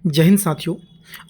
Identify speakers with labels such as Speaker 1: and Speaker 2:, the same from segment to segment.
Speaker 1: जय हिंद साथियों।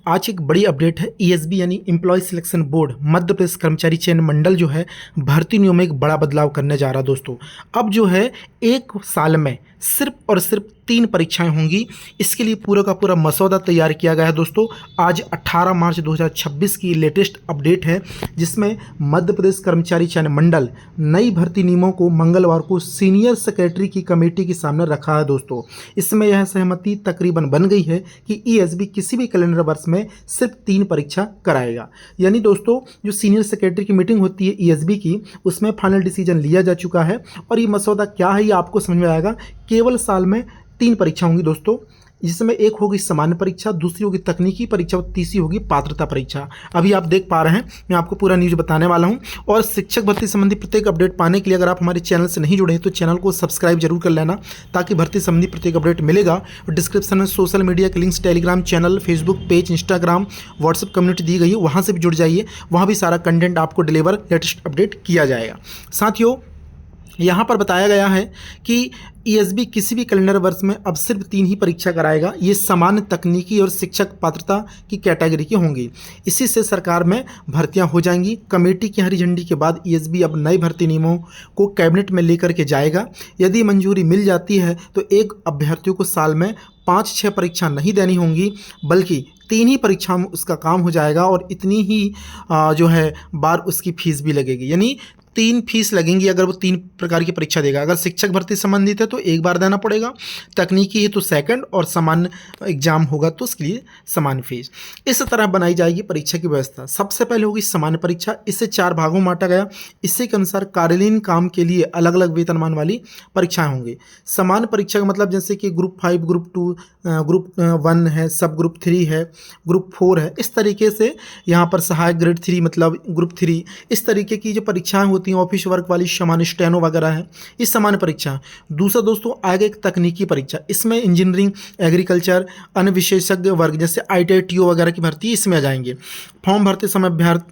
Speaker 1: आज एक बड़ी अपडेट है। ईएसबी यानी employ selection board Madhya Pradesh कर्मचारी चयन मंडल जो है भर्ती नियमों में एक बड़ा बदलाव करने जा रहा है दोस्तों। अब जो है एक साल में सिर्फ और सिर्फ 3 परीक्षाएं होंगी। इसके लिए पूरा का पूरा मसौदा तैयार किया गया है दोस्तों। आज 18 मार्च 2026 की लेटेस्ट अपडेट है, जिसमें मध्य प्रदेश कर्मचारी चयन मंडल नई भर्ती नियमों को मंगलवार को सीनियर सेक्रेटरी की कमेटी के सामने रखा है दोस्तों। इसमें यह सहमति तकरीबन बन गई है कि ईएसबी किसी भी कैलेंडर वर्ष में सिर्फ 3 परीक्षा कराएगा। यानी दोस्तों जो सीनियर सेक्रेटरी की मीटिंग होती है ईएसबी की, उसमें फाइनल डिसीजन लिया जा चुका है। और ये मसौदा क्या है ये आपको समझ में आएगा। केवल साल में 3 परीक्षा होंगी दोस्तों, जिसमें एक होगी सामान्य परीक्षा, दूसरी होगी तकनीकी परीक्षा और तीसरी होगी पात्रता परीक्षा। अभी आप देख पा रहे हैं, मैं आपको पूरा न्यूज़ बताने वाला हूं। और शिक्षक भर्ती संबंधी प्रत्येक अपडेट पाने के लिए अगर आप हमारे चैनल से नहीं जुड़े हैं तो चैनल को सब्सक्राइब जरूर कर लेना, ताकि भर्ती संबंधी प्रत्येक अपडेट मिलेगा। और डिस्क्रिप्शन में सोशल मीडिया के links, Telegram channel, Facebook page, Instagram, WhatsApp community दी गई है, वहाँ से भी जुड़ जाइए। वहाँ भी सारा कंटेंट आपको डिलीवर लेटेस्ट अपडेट किया जाएगा। साथियों यहाँ पर बताया गया है कि ईएसबी किसी भी कैलेंडर वर्ष में अब सिर्फ 3 ही परीक्षा कराएगा। ये सामान्य, तकनीकी और शिक्षक पात्रता की कैटेगरी की होंगी। इसी से सरकार में भर्तियां हो जाएंगी। कमेटी की हरी झंडी के बाद ईएसबी अब नई भर्ती नियमों को कैबिनेट में लेकर के जाएगा। यदि मंजूरी मिल जाती है तो एक अभ्यर्थियों को साल में 5-6 परीक्षा नहीं देनी होंगी, बल्कि 3 ही परीक्षाओं में उसका काम हो जाएगा। और इतनी ही जो है बार उसकी फीस भी लगेगी, यानी 3 फीस लगेंगी अगर वो 3 प्रकार की परीक्षा देगा। अगर शिक्षक भर्ती संबंधित है तो एक बार देना पड़ेगा, तकनीकी है तो सेकंड, और सामान्य एग्जाम होगा तो उसके लिए समान फीस। इस तरह बनाई जाएगी परीक्षा की व्यवस्था। सबसे पहले होगी सामान्य परीक्षा। इसे 4 भागों में बांटा गया। इसी के अनुसार कार्यालयीन काम के लिए अलग अलग वेतनमान वाली परीक्षाएं होंगी। सामान्य परीक्षा का मतलब जैसे कि ग्रुप 5, ग्रुप 2, ग्रुप 1 है, सब ग्रुप 3 है, ग्रुप 4 है। इस तरीके से यहाँ पर सहायक ग्रेड 3 मतलब ग्रुप 3, इस तरीके की जो परीक्षाएं होती हैं, ऑफिस वर्क वाली सामान्य स्टेनो वगैरह है, इस सामान्य परीक्षा। दूसरा दोस्तों आएगा एक तकनीकी परीक्षा। इसमें इंजीनियरिंग, एग्रीकल्चर, अन्य विशेषज्ञ वर्ग जैसे ITI TO वगैरह की भर्ती इसमें आ जाएंगे। फॉर्म भरते समय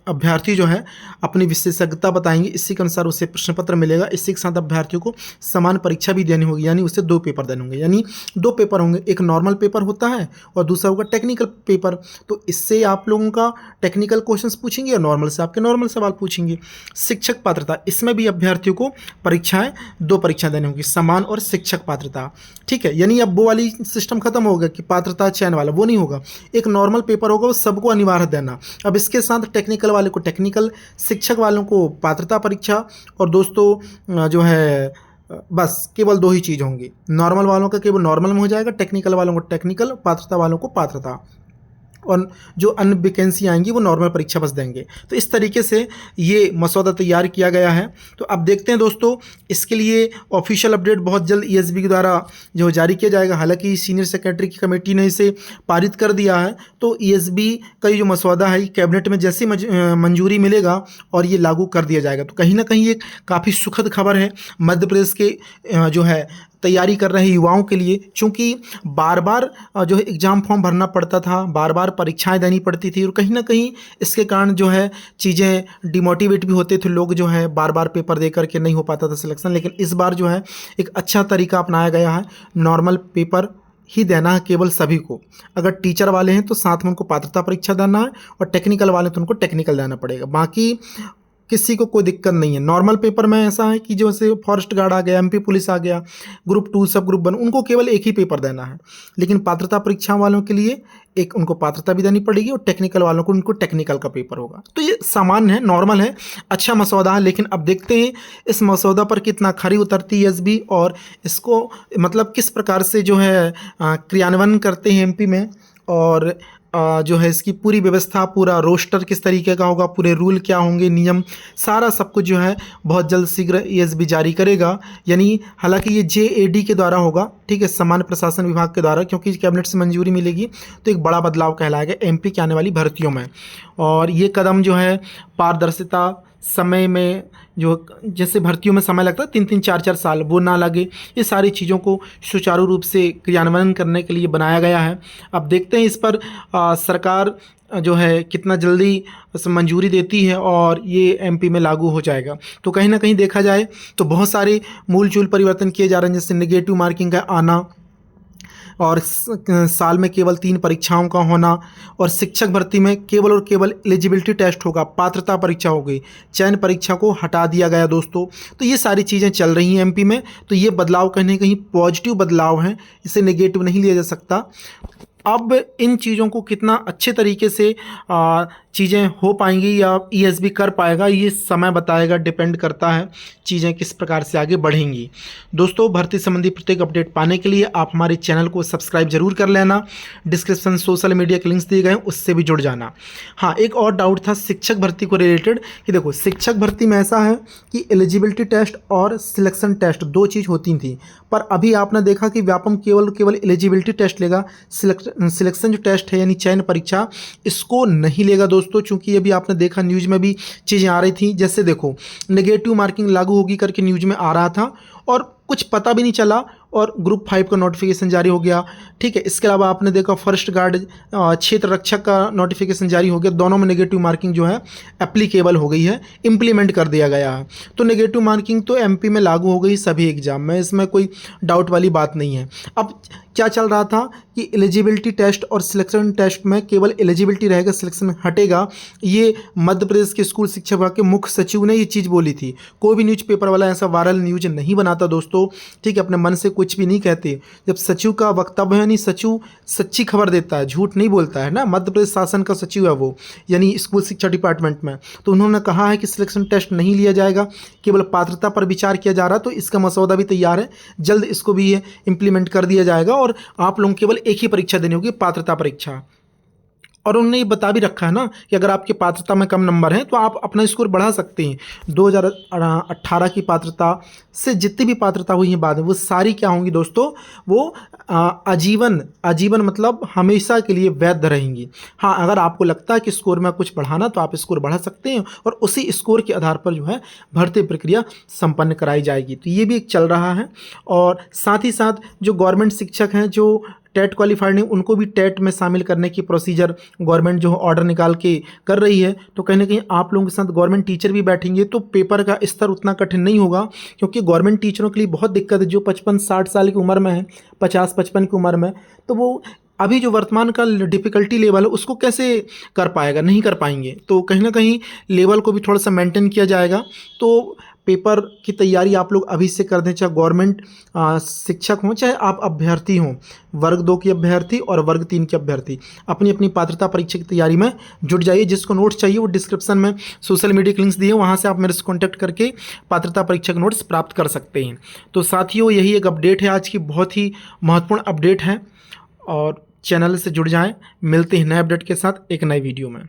Speaker 1: अभ्यर्थी जो है अपनी विशेषज्ञता बताएंगे। इसी के अनुसार उसे प्रश्न पत्र मिलेगा। इसी के साथ अभ्यर्थियों को समान परीक्षा भी देनी होगी, यानी उसे 2 पेपर देने होंगे। यानी 2 पेपर होंगे, एक नॉर्मल पेपर होता है और दूसरा होगा टेक्निकल पेपर। तो इससे आप लोगों का टेक्निकल क्वेश्चंस पूछेंगे और नॉर्मल से आपके नॉर्मल सवाल पूछेंगे। शिक्षक पात्रता, इसमें भी अभ्यर्थियों को परीक्षाएं 2 परीक्षा देनी होगी, समान और शिक्षक पात्रता। ठीक है, यानी अब वो वाली सिस्टम खत्म हो गया कि पात्रता चयन वाला, वो नहीं होगा। एक नॉर्मल पेपर होगा, वो सबको अनिवार्य देना। अब इसके साथ टेक्निकल वाले को टेक्निकल, शिक्षक वालों को पात्रता परीक्षा। और दोस्तों जो है बस केवल 2 ही चीज़ होंगी। नॉर्मल वालों का केवल नॉर्मल में हो जाएगा, टेक्निकल वालों को टेक्निकल, पात्रता वालों को पात्रता। और जो अन्य वैकेंसी आएंगी वो नॉर्मल परीक्षा बस देंगे। तो इस तरीके से ये मसौदा तैयार किया गया है। तो अब देखते हैं दोस्तों, इसके लिए ऑफिशियल अपडेट बहुत जल्द ईएसबी के द्वारा जो जारी किया जाएगा। हालांकि सीनियर सेक्रेटरी की कमेटी ने इसे पारित कर दिया है, तो ईएसबी का ये जो मसौदा है कैबिनेट में जैसे मंजूरी मिलेगा और ये लागू कर दिया जाएगा। तो कहीं ना कहीं ये काफ़ी सुखद खबर है मध्य प्रदेश के जो है तैयारी कर रहे युवाओं के लिए। चूँकि बार बार जो है एग्ज़ाम फॉर्म भरना पड़ता था, बार बार परीक्षाएं देनी पड़ती थी, और कहीं ना कहीं इसके कारण जो है चीज़ें डिमोटिवेट भी होते थे लोग, जो है बार बार पेपर दे करके नहीं हो पाता था सिलेक्शन। लेकिन इस बार जो है एक अच्छा तरीका अपनाया गया है, नॉर्मल पेपर ही देना है केवल सभी को। अगर टीचर वाले हैं तो साथ में उनको पात्रता परीक्षा देना है, और टेक्निकल वाले तो उनको टेक्निकल देना पड़ेगा। बाकी किसी को कोई दिक्कत नहीं है। नॉर्मल पेपर में ऐसा है कि जैसे फॉरेस्ट गार्ड आ गया, MP पुलिस आ गया, ग्रुप 2, सब ग्रुप 1, उनको केवल एक ही पेपर देना है। लेकिन पात्रता परीक्षा वालों के लिए एक उनको पात्रता भी देनी पड़ेगी, और टेक्निकल वालों को उनको टेक्निकल का पेपर होगा। तो ये सामान्य है, नॉर्मल है, अच्छा मसौदा है। लेकिन अब देखते हैं इस मसौदा पर कितना खरी उतरती है ईएसबी, और इसको मतलब किस प्रकार से जो है क्रियान्वयन करते हैं MP में, और जो है इसकी पूरी व्यवस्था, पूरा रोस्टर किस तरीके का होगा, पूरे रूल क्या होंगे, नियम, सारा सब कुछ जो है बहुत जल्द शीघ्र ईएसबी जारी करेगा। यानी हालांकि ये JAD के द्वारा होगा, ठीक है, सामान्य प्रशासन विभाग के द्वारा, क्योंकि कैबिनेट से मंजूरी मिलेगी तो एक बड़ा बदलाव कहलाएगा MP की आने वाली भर्तियों में। और ये कदम जो है पारदर्शिता, समय में जो जैसे भर्तियों में समय लगता है 3-3, 4-4 साल, वो ना लगे, ये सारी चीज़ों को सुचारू रूप से क्रियान्वयन करने के लिए बनाया गया है। अब देखते हैं इस पर सरकार जो है कितना जल्दी मंजूरी देती है और ये MP में लागू हो जाएगा। तो कहीं ना कहीं देखा जाए तो बहुत सारे मूल चूल परिवर्तन किए जा रहे हैं, जैसे नेगेटिव मार्किंग का आना, और साल में केवल 3 परीक्षाओं का होना, और शिक्षक भर्ती में केवल और केवल एलिजिबिलिटी टेस्ट होगा, पात्रता परीक्षा होगी, चयन परीक्षा को हटा दिया गया दोस्तों। तो ये सारी चीज़ें चल रही हैं एमपी में। तो ये बदलाव कहीं ना कहीं पॉजिटिव बदलाव हैं, इसे नेगेटिव नहीं लिया जा सकता। अब इन चीज़ों को कितना अच्छे तरीके से चीज़ें हो पाएंगी या ईएसबी कर पाएगा, ये समय बताएगा, डिपेंड करता है चीज़ें किस प्रकार से आगे बढ़ेंगी। दोस्तों, भर्ती संबंधी प्रत्येक अपडेट पाने के लिए आप हमारे चैनल को सब्सक्राइब जरूर कर लेना। डिस्क्रिप्शन सोशल मीडिया के लिंक्स दिए गए हैं, उससे भी जुड़ जाना। हाँ, एक और डाउट था शिक्षक भर्ती को रिलेटेड कि देखो, शिक्षक भर्ती में ऐसा है कि एलिजिबिलिटी टेस्ट और सिलेक्शन टेस्ट 2 चीज़ होती थी, पर अभी आपने देखा कि व्यापम केवल एलिजिबिलिटी टेस्ट लेगा, सिलेक्शन जो टेस्ट है यानी चयन परीक्षा, इसको नहीं लेगा दोस्तों। चूंकि ये भी आपने देखा न्यूज़ में भी चीज़ें आ रही थी, जैसे देखो नेगेटिव मार्किंग लागू होगी करके न्यूज़ में आ रहा था और कुछ पता भी नहीं चला और ग्रुप 5 का नोटिफिकेशन जारी हो गया। ठीक है, इसके अलावा आपने देखा फॉरेस्ट गार्ड क्षेत्र रक्षक का नोटिफिकेशन जारी हो गया। दोनों में नेगेटिव मार्किंग जो है एप्लीकेबल हो गई है, इम्प्लीमेंट कर दिया गया है। तो नेगेटिव मार्किंग तो एमपी में लागू हो गई सभी एग्जाम में, इसमें कोई डाउट वाली बात नहीं है। अब क्या चल रहा था कि एलिजिबिलिटी टेस्ट और सिलेक्शन टेस्ट में केवल एलिजिबिलिटी रहेगा, सिलेक्शन हटेगा। ये मध्य प्रदेश के स्कूल शिक्षा विभाग के मुख्य सचिव ने ये चीज़ बोली थी। कोई भी न्यूज़पेपर वाला ऐसा वायरल न्यूज नहीं बनाता दोस्तों। ठीक है, अपने मन से कुछ भी नहीं कहते। जब सचिव का वक्तव्य है, यानी सचिव सच्ची खबर देता है, झूठ नहीं बोलता है ना। मध्य प्रदेश शासन का सचिव है वो, यानी स्कूल शिक्षा डिपार्टमेंट में। तो उन्होंने कहा है कि सिलेक्शन टेस्ट नहीं लिया जाएगा, केवल पात्रता पर विचार किया जा रहा है। तो इसका मसौदा भी तैयार है, जल्द इसको भी ये इम्प्लीमेंट कर दिया जाएगा और आप लोगों केवल एक ही परीक्षा देनी होगी, पात्रता परीक्षा। और उन्होंने ये बता भी रखा है ना कि अगर आपके पात्रता में कम नंबर हैं तो आप अपना स्कोर बढ़ा सकते हैं। 2018 की पात्रता से जितनी भी पात्रता हुई है बाद में, वो सारी क्या होंगी दोस्तों, वो आजीवन मतलब हमेशा के लिए वैध रहेंगी। हाँ, अगर आपको लगता है कि स्कोर में कुछ बढ़ाना तो आप स्कोर बढ़ा सकते हैं और उसी स्कोर के आधार पर जो है भर्ती प्रक्रिया संपन्न कराई जाएगी। तो ये भी एक चल रहा है। और साथ ही साथ जो गवर्नमेंट शिक्षक हैं जो टेट क्वालिफाइड नहीं, उनको भी टेट में शामिल करने की प्रोसीजर गवर्नमेंट जो ऑर्डर निकाल के कर रही है। तो कहीं ना कहीं आप लोगों के साथ गवर्नमेंट टीचर भी बैठेंगे तो पेपर का स्तर उतना कठिन नहीं होगा, क्योंकि गवर्नमेंट टीचरों के लिए बहुत दिक्कत है जो 55-60 साल की उम्र में है, 50-55 की उम्र में। तो वो अभी जो वर्तमान का डिफ़िकल्टी लेवल है उसको कैसे कर पाएगा, नहीं कर पाएंगे। तो कहीं ना कहीं लेवल को भी थोड़ा सा मेंटेन किया जाएगा। तो पेपर की तैयारी आप लोग अभी से कर दें, चाहे गवर्नमेंट शिक्षक हों चाहे आप अभ्यर्थी हों, वर्ग 2 की अभ्यर्थी और वर्ग 3 की अभ्यर्थी, अपनी अपनी पात्रता परीक्षा की तैयारी में जुट जाइए। जिसको नोट्स चाहिए वो डिस्क्रिप्शन में सोशल मीडिया के लिंक्स दिए, वहाँ से आप मेरे से कॉन्टैक्ट करके पात्रता परीक्षा के नोट्स प्राप्त कर सकते हैं। तो साथियों, यही एक अपडेट है आज की, बहुत ही महत्वपूर्ण अपडेट है। और चैनल से जुड़ जाएँ, मिलते हैं नए अपडेट के साथ एक नए वीडियो में।